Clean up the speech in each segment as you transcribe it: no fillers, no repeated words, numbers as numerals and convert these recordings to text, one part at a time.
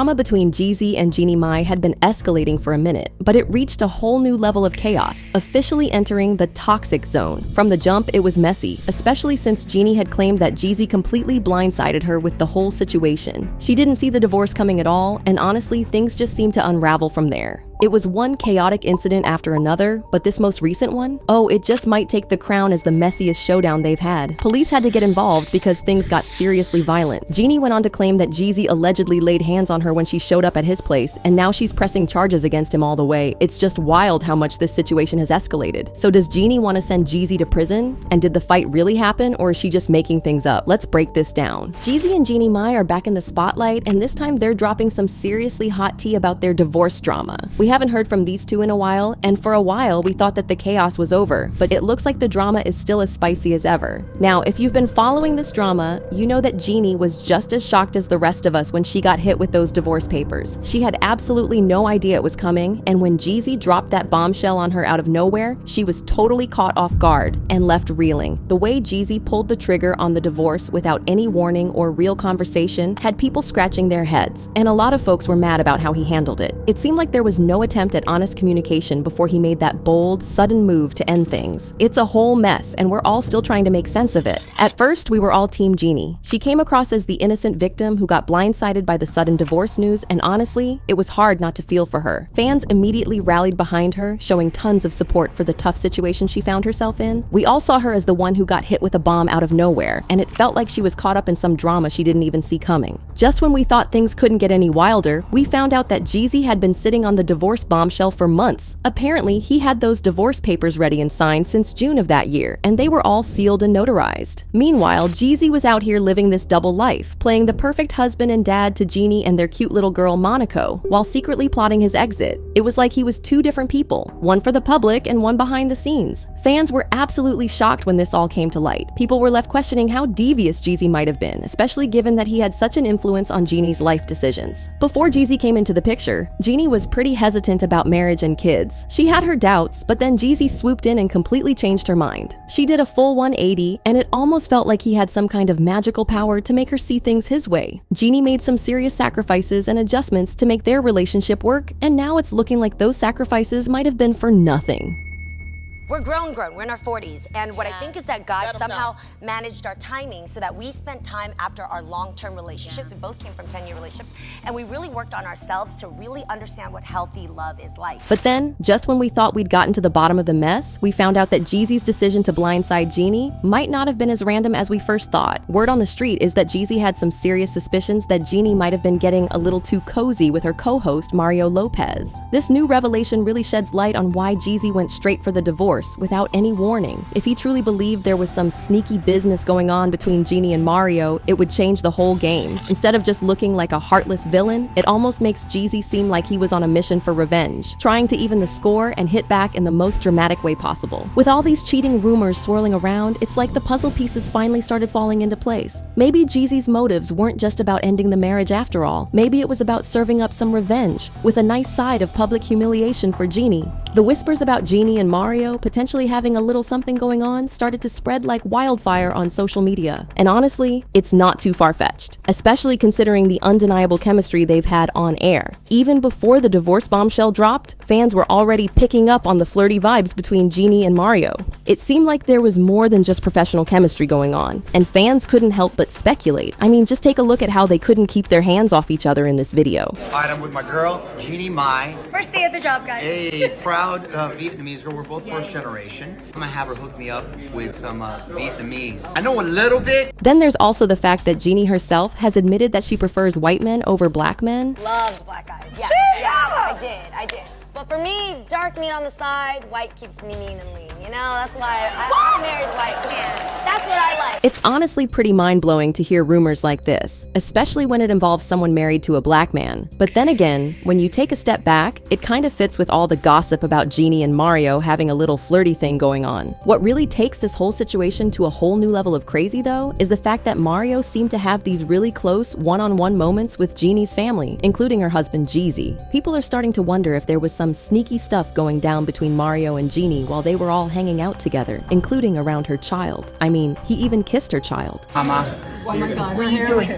Drama between Jeezy and Jeannie Mai had been escalating for a minute, but it reached a whole new level of chaos, officially entering the toxic zone. From the jump, it was messy, especially since Jeannie had claimed that Jeezy completely blindsided her with the whole situation. She didn't see the divorce coming at all, and honestly, things just seemed to unravel from there. It was one chaotic incident after another, but this most recent one? Oh, it just might take the crown as the messiest showdown they've had. Police had to get involved because things got seriously violent. Jeannie went on to claim that Jeezy allegedly laid hands on her when she showed up at his place, and now she's pressing charges against him all the way. It's just wild how much this situation has escalated. So does Jeannie want to send Jeezy to prison? And did the fight really happen, or is she just making things up? Let's break this down. Jeezy and Jeannie Mai are back in the spotlight, and this time they're dropping some seriously hot tea about their divorce drama. We haven't heard from these two in a while, and for a while we thought that the chaos was over, but it looks like the drama is still as spicy as ever. Now, if you've been following this drama, you know that Jeannie was just as shocked as the rest of us when she got hit with those divorce papers. She had absolutely no idea it was coming, and when Jeezy dropped that bombshell on her out of nowhere, she was totally caught off guard and left reeling. The way Jeezy pulled the trigger on the divorce without any warning or real conversation had people scratching their heads, and a lot of folks were mad about how he handled it. It seemed like there was no attempt at honest communication before he made that bold, sudden move to end things. It's a whole mess, and we're all still trying to make sense of it. At first, we were all Team Jeannie. She came across as the innocent victim who got blindsided by the sudden divorce news, and honestly, it was hard not to feel for her. Fans immediately rallied behind her, showing tons of support for the tough situation she found herself in. We all saw her as the one who got hit with a bomb out of nowhere, and it felt like she was caught up in some drama she didn't even see coming. Just when we thought things couldn't get any wilder, we found out that Jeezy had been sitting on the divorce bombshell for months. Apparently, he had those divorce papers ready and signed since June of that year, and they were all sealed and notarized. Meanwhile, Jeezy was out here living this double life, playing the perfect husband and dad to Jeannie and their cute little girl Monaco, while secretly plotting his exit. It was like he was two different people, one for the public and one behind the scenes. Fans were absolutely shocked when this all came to light. People were left questioning how devious Jeezy might have been, especially given that he had such an influence on Jeannie's life decisions. Before Jeezy came into the picture, Jeannie was pretty hesitant about marriage and kids. She had her doubts, but then Jeezy swooped in and completely changed her mind. She did a full 180, and it almost felt like he had some kind of magical power to make her see things his way. Jeannie made some serious sacrifices and adjustments to make their relationship work, and now it's looking like those sacrifices might have been for nothing. We're grown. We're in our 40s. And what I think is that God somehow managed our timing so that we spent time after our long-term relationships. We both came from 10-year relationships. And we really worked on ourselves to really understand what healthy love is like. But then, just when we thought we'd gotten to the bottom of the mess, we found out that Jeezy's decision to blindside Jeannie might not have been as random as we first thought. Word on the street is that Jeezy had some serious suspicions that Jeannie might have been getting a little too cozy with her co-host, Mario Lopez. This new revelation really sheds light on why Jeezy went straight for the divorce without any warning. If he truly believed there was some sneaky business going on between Jeannie and Mario, it would change the whole game. Instead of just looking like a heartless villain, it almost makes Jeezy seem like he was on a mission for revenge, trying to even the score and hit back in the most dramatic way possible. With all these cheating rumors swirling around, it's like the puzzle pieces finally started falling into place. Maybe Jeezy's motives weren't just about ending the marriage after all. Maybe it was about serving up some revenge, with a nice side of public humiliation for Jeannie. The whispers about Jeannie and Mario potentially having a little something going on started to spread like wildfire on social media. And honestly, it's not too far-fetched, especially considering the undeniable chemistry they've had on air. Even before the divorce bombshell dropped, fans were already picking up on the flirty vibes between Jeannie and Mario. It seemed like there was more than just professional chemistry going on, and fans couldn't help but speculate. I mean, just take a look at how they couldn't keep their hands off each other in this video. All right, I'm with my girl, Jeannie Mai. First day at the job, guys. A proud Vietnamese girl. We're both first generation. I'm gonna have her hook me up with some Vietnamese. I know a little bit. Then there's also the fact that Jeannie herself has admitted that she prefers white men over black men. Loved black guys. Yeah, I did. But for me, dark meat on the side, white keeps me mean and lean. You know, that's why I married white man. That's what I like. It's honestly pretty mind-blowing to hear rumors like this, especially when it involves someone married to a black man. But then again, when you take a step back, it kind of fits with all the gossip about Jeannie and Mario having a little flirty thing going on. What really takes this whole situation to a whole new level of crazy, though, is the fact that Mario seemed to have these really close one-on-one moments with Jeannie's family, including her husband Jeezy. People are starting to wonder if there was some some sneaky stuff going down between Mario and Jeannie while they were all hanging out together, including around her child. I mean, he even kissed her child. Mama. Oh my God, what are you doing?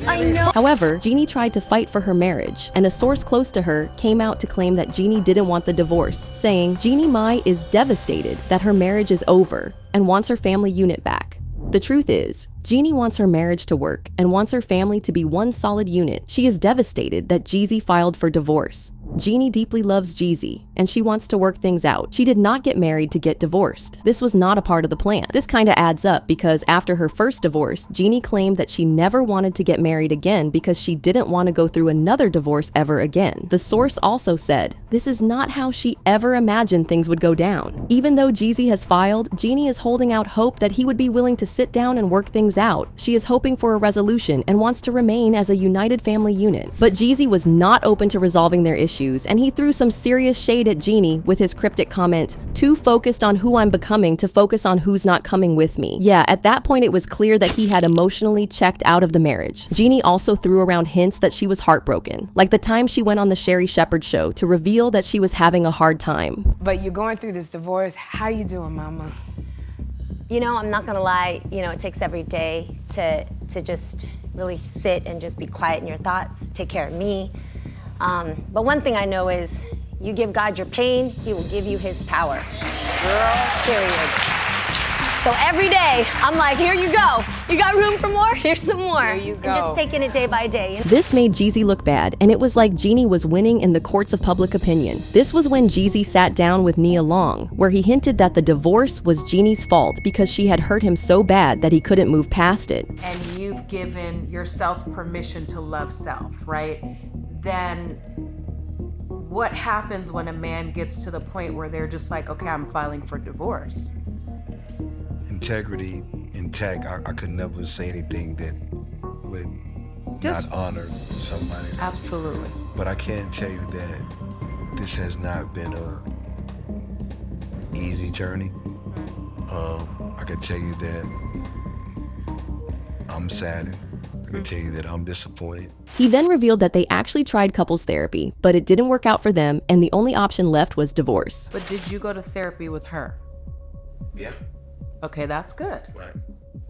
I know. However, Jeannie tried to fight for her marriage, and a source close to her came out to claim that Jeannie didn't want the divorce, saying Jeannie Mai is devastated that her marriage is over and wants her family unit back. The truth is, Jeannie wants her marriage to work and wants her family to be one solid unit. She is devastated that Jeezy filed for divorce. Jeannie deeply loves Jeezy, and she wants to work things out. She did not get married to get divorced. This was not a part of the plan. This kinda adds up because after her first divorce, Jeannie claimed that she never wanted to get married again because she didn't want to go through another divorce ever again. The source also said, this is not how she ever imagined things would go down. Even though Jeezy has filed, Jeannie is holding out hope that he would be willing to sit down and work things out. She is hoping for a resolution and wants to remain as a united family unit. But Jeezy was not open to resolving their issues, and he threw some serious shade at Jeannie with his cryptic comment, too focused on who I'm becoming to focus on who's not coming with me. Yeah, at that point it was clear that he had emotionally checked out of the marriage. Jeannie also threw around hints that she was heartbroken, like the time she went on the Sherry Shepherd show to reveal that she was having a hard time. But you're going through this divorce. How you doing, Mama? You know, I'm not gonna lie, you know, it takes every day to just really sit and just be quiet in your thoughts, take care of me. But one thing I know is you give God your pain, he will give you his power. Period. So every day, I'm like, here you go. You got room for more? Here's some more. Here you go. And just taking it day by day. This made Jeezy look bad, and it was like Jeannie was winning in the courts of public opinion. This was when Jeezy sat down with Nia Long, where he hinted that the divorce was Jeannie's fault because she had hurt him so bad that he couldn't move past it. And you've given yourself permission to love self, right? Then what happens when a man gets to the point where they're just like, okay, I'm filing for divorce? Integrity intact. I could never say anything that would Just- not honor somebody. Absolutely. But I can tell you that this has not been a easy journey. I can tell you that I'm saddened. I can tell you that I'm disappointed. He then revealed that they actually tried couples therapy, but it didn't work out for them, and the only option left was divorce. But did you go to therapy with her? Yeah. Okay, that's good. Right.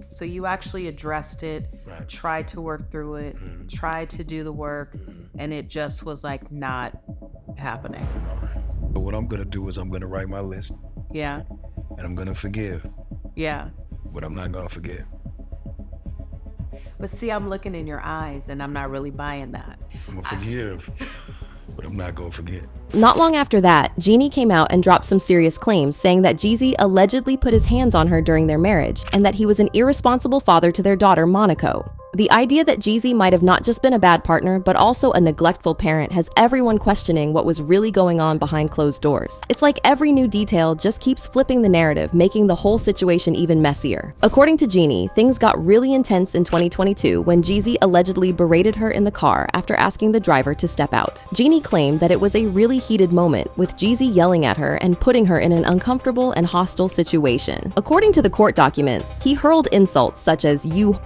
So you actually addressed it, Right. tried to work through it, tried to do the work, and it just was like not happening. But what I'm gonna do is I'm gonna write my list Yeah, and I'm gonna forgive, yeah. but I'm not gonna forget. But see, I'm looking in your eyes and I'm not really buying that. I'm gonna forgive, but I'm not gonna forget. Not long after that, Jeannie came out and dropped some serious claims, saying that Jeezy allegedly put his hands on her during their marriage and that he was an irresponsible father to their daughter, Monaco. The idea that Jeezy might have not just been a bad partner, but also a neglectful parent has everyone questioning what was really going on behind closed doors. It's like every new detail just keeps flipping the narrative, making the whole situation even messier. According to Jeannie, things got really intense in 2022 when Jeezy allegedly berated her in the car after asking the driver to step out. Jeannie claimed that it was a really heated moment, with Jeezy yelling at her and putting her in an uncomfortable and hostile situation. According to the court documents, he hurled insults such as "you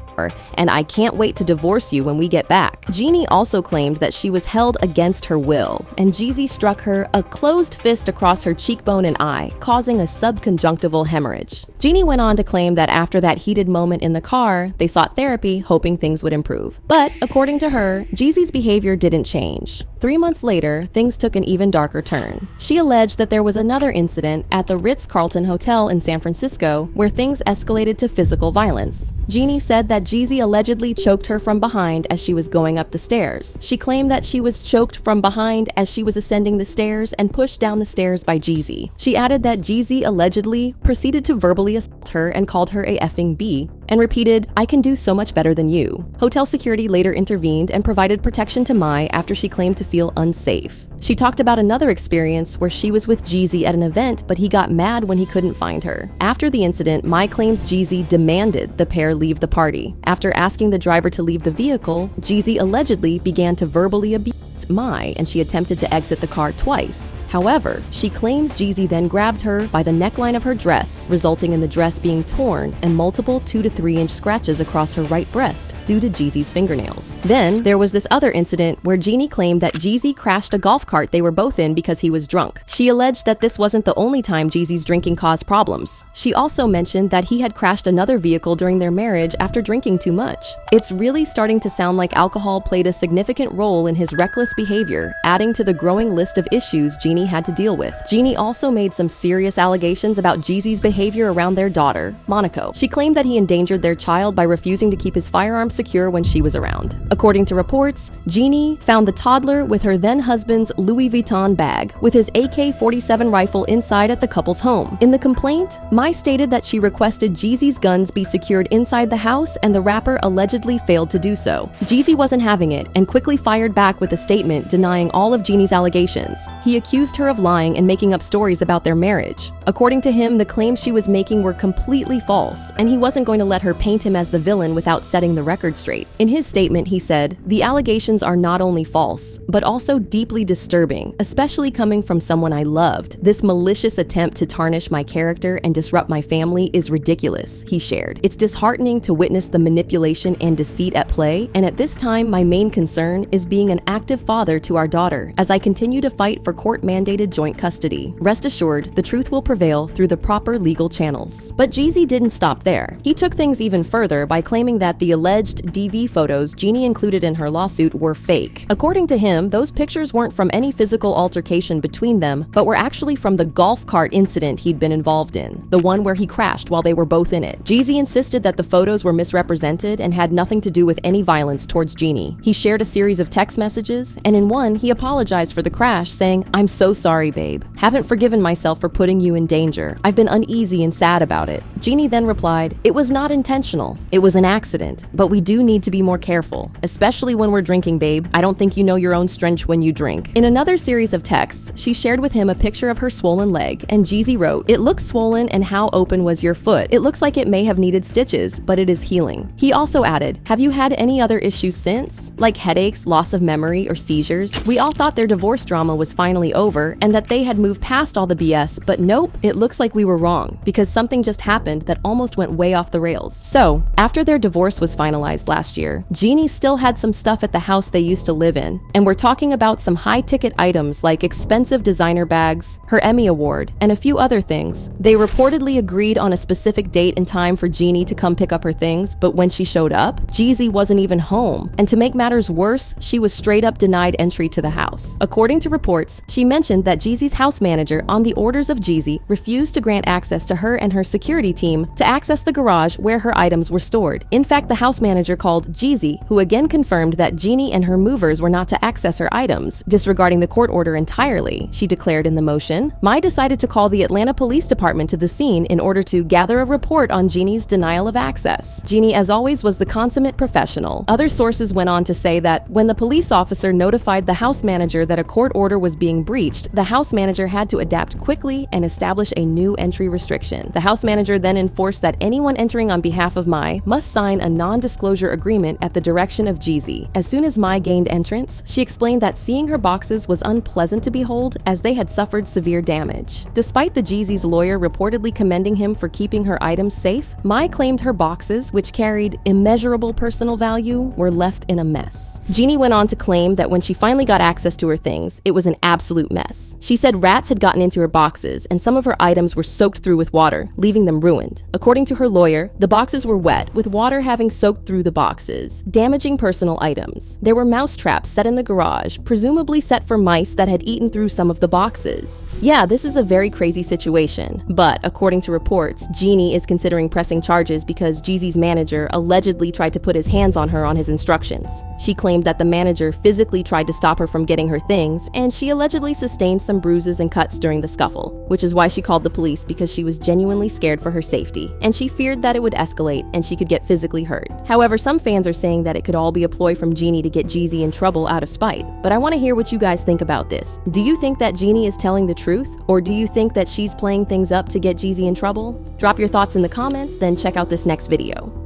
and I can't wait to divorce you when we get back." Jeannie also claimed that she was held against her will, and Jeezy struck her a closed fist across her cheekbone and eye, causing a subconjunctival hemorrhage. Jeannie went on to claim that after that heated moment in the car, they sought therapy, hoping things would improve. But according to her, Jeezy's behavior didn't change. 3 months later, things took an even darker turn. She alleged that there was another incident at the Ritz-Carlton Hotel in San Francisco where things escalated to physical violence. Jeannie said that Jeezy allegedly choked her from behind as she was going up the stairs. She claimed that she was choked from behind as she was ascending the stairs and pushed down the stairs by Jeezy. She added that Jeezy allegedly proceeded to verbally assault her and called her a effing B, and repeated, "I can do so much better than you." Hotel security later intervened and provided protection to Mai after she claimed to feel unsafe. She talked about another experience where she was with Jeezy at an event, but he got mad when he couldn't find her. After the incident, Mai claims Jeezy demanded the pair leave the party. After asking the driver to leave the vehicle, Jeezy allegedly began to verbally abuse Mai, and she attempted to exit the car twice. However, she claims Jeezy then grabbed her by the neckline of her dress, resulting in the dress being torn and multiple 2 to 3 inch scratches across her right breast due to Jeezy's fingernails. Then, there was this other incident where Jeannie claimed that Jeezy crashed a golf cart they were both in because he was drunk. She alleged that this wasn't the only time Jeezy's drinking caused problems. She also mentioned that he had crashed another vehicle during their marriage after drinking too much. It's really starting to sound like alcohol played a significant role in his reckless behavior, adding to the growing list of issues Jeannie had to deal with. Jeannie also made some serious allegations about Jeezy's behavior around their daughter, Monaco. She claimed that he endangered their child by refusing to keep his firearm secure when she was around. According to reports, Jeannie found the toddler with her then-husband's Louis Vuitton bag with his AK-47 rifle inside at the couple's home. In the complaint, Mai stated that she requested Jeezy's guns be secured inside the house and the rapper allegedly failed to do so. Jeezy wasn't having it and quickly fired back with a statement denying all of Jeannie's allegations. He accused her of lying and making up stories about their marriage. According to him, the claims she was making were completely false, and he wasn't going to let her paint him as the villain without setting the record straight. In his statement, he said, "The allegations are not only false, but also deeply disturbing, especially coming from someone I loved. This malicious attempt to tarnish my character and disrupt my family is ridiculous," he shared. "It's disheartening to witness the manipulation and deceit at play, and at this time, my main concern is being an active father to our daughter as I continue to fight for court-mandated joint custody. Rest assured, the truth will prevail through the proper legal channels." But Jeezy didn't stop there. He took things even further by claiming that the alleged DV photos Jeannie included in her lawsuit were fake. According to him, those pictures weren't from any physical altercation between them, but were actually from the golf cart incident he'd been involved in, the one where he crashed while they were both in it. Jeezy insisted that the photos were misrepresented and had nothing to do with any violence towards Jeannie. He shared a series of text messages, and in one, he apologized for the crash, saying, "I'm so sorry, babe. Haven't forgiven myself for putting you in danger. I've been uneasy and sad about it." Jeannie then replied, "It was not intentional. It was an accident, but we do need to be more careful, especially when we're drinking, babe. I don't think you know your own strength when you drink." In another series of texts, she shared with him a picture of her swollen leg, and Jeezy wrote, "It looks swollen, and how open was your foot? It looks like it may have needed stitches, but it is healing." He also added, "Have you had any other issues since? Like headaches, loss of memory, or seizures? We all thought their divorce drama was finally over and that they had moved past all the BS, but nope, it looks like we were wrong because something just happened that almost went way off the rails." So, after their divorce was finalized last year, Jeannie still had some stuff at the house they used to live in, and we're talking about some high-ticket items like expensive designer bags, her Emmy Award, and a few other things. They reportedly agreed on a specific date and time for Jeannie to come pick up her things, but when she showed up, Jeezy wasn't even home, and to make matters worse, she was straight up denied entry to the house. According to reports, she mentioned that Jeezy's house manager, on the orders of Jeezy, refused to grant access to her and her security team to access the garage where her items were stored. In fact, the house manager called Jeezy, who again confirmed that Jeannie and her movers were not to access her items, disregarding the court order entirely. She declared in the motion, "Mai decided to call the Atlanta Police Department to the scene in order to gather a report on Jeannie's denial of access." Jeannie, as always, was the consummate professional. Other sources went on to say that when the police officer notified the house manager that a court order was being breached, the house manager had to adapt quickly and establish a new entry restriction. The house manager then enforced that anyone entering on behalf of Mai must sign a non-disclosure agreement at the direction of Jeezy. As soon as Mai gained entrance, she explained that seeing her boxes was unpleasant to behold as they had suffered severe damage. Despite the Jeezy's lawyer reportedly commending him for keeping her items safe, Mai claimed her boxes, which carried immeasurable personal value, were left in a mess. Jeannie went on to claim that when she finally got access to her things, it was an absolute mess. She said rats had gotten into her boxes and some of her items were soaked through with water, leaving them ruined. According to her lawyer, the boxes were wet, with water having soaked through the boxes, damaging personal items. There were mouse traps set in the garage, presumably set for mice that had eaten through some of the boxes. Yeah, this is a very crazy situation, but according to reports, Jeannie is considering pressing charges because Jeezy's manager allegedly tried to put his hands on her on his instructions. She claimed that the manager physically tried to stop her from getting her things, and she allegedly sustained some bruises and cuts during the scuffle, which is why she called the police because she was genuinely scared for her safety, and she feared that it would escalate and she could get physically hurt. However, some fans are saying that it could all be a ploy from Jeannie to get Jeezy in trouble out of spite. But I want to hear what you guys think about this. Do you think that Jeannie is telling the truth, or do you think that she's playing things up to get Jeezy in trouble? Drop your thoughts in the comments, then check out this next video.